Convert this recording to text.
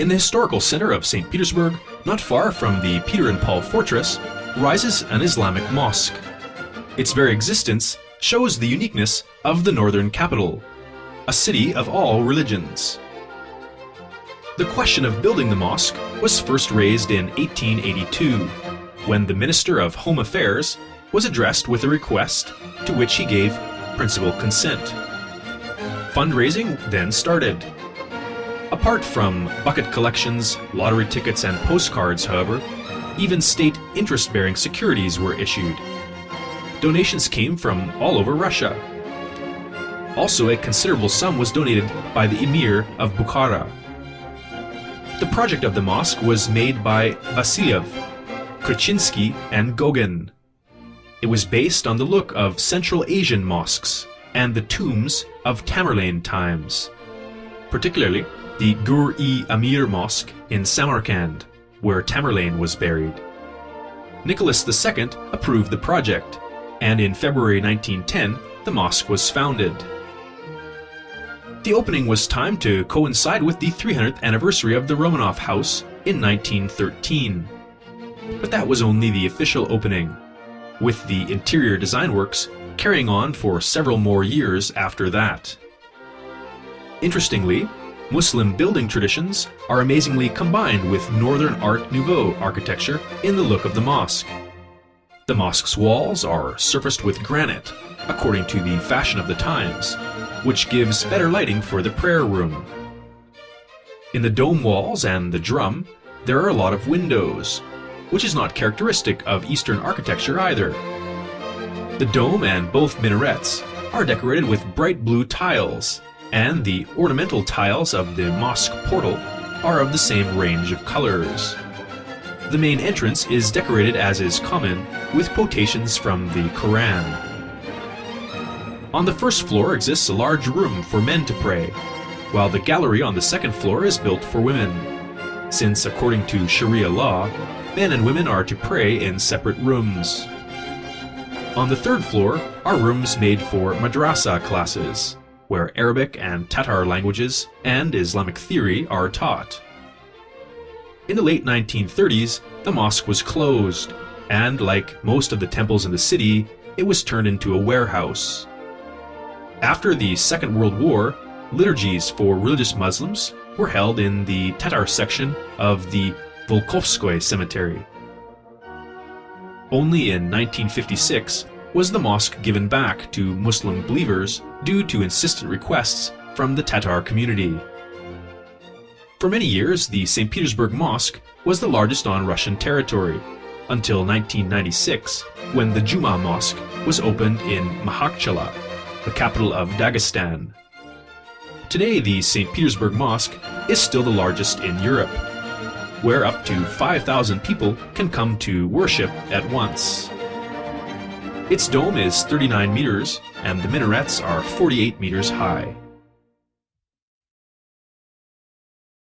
In the historical center of St. Petersburg, not far from the Peter and Paul Fortress, rises an Islamic mosque. Its very existence shows the uniqueness of the northern capital, a city of all religions. The question of building the mosque was first raised in 1882, when the Minister of Home Affairs was addressed with a request to which he gave principal consent. Fundraising then started. Apart from bucket collections, lottery tickets, and postcards, however, even state interest-bearing securities were issued. Donations came from all over Russia. Also, a considerable sum was donated by the Emir of Bukhara. The project of the mosque was made by Vasilyev, Krichinsky, and Gogin. It was based on the look of Central Asian mosques and the tombs of Tamerlane times, particularly the Gur-e-Amir Mosque in Samarkand, where Tamerlane was buried. Nicholas II approved the project, and in February 1910, the mosque was founded. The opening was timed to coincide with the 300th anniversary of the Romanov House in 1913. But that was only the official opening, with the interior design works carrying on for several more years after that. Interestingly, Muslim building traditions are amazingly combined with Northern Art Nouveau architecture in the look of the mosque. The mosque's walls are surfaced with granite, according to the fashion of the times, which gives better lighting for the prayer room. In the dome walls and the drum, there are a lot of windows, which is not characteristic of Eastern architecture either. The dome and both minarets are decorated with bright blue tiles, and the ornamental tiles of the mosque portal are of the same range of colors. The main entrance is decorated as is common, with quotations from the Quran. On the first floor exists a large room for men to pray, while the gallery on the second floor is built for women, since according to Sharia law, men and women are to pray in separate rooms. On the third floor are rooms made for madrasa classes, where Arabic and Tatar languages and Islamic theory are taught. In the late 1930s, the mosque was closed, and like most of the temples in the city, it was turned into a warehouse. After the Second World War, liturgies for religious Muslims were held in the Tatar section of the Volkovskoye Cemetery. Only in 1956 was the mosque given back to Muslim believers due to insistent requests from the Tatar community. For many years, the St. Petersburg Mosque was the largest on Russian territory, until 1996, when the Juma Mosque was opened in Makhachkala, the capital of Dagestan. Today, the St. Petersburg Mosque is still the largest in Europe, where up to 5,000 people can come to worship at once. Its dome is 39 meters, and the minarets are 48 meters high.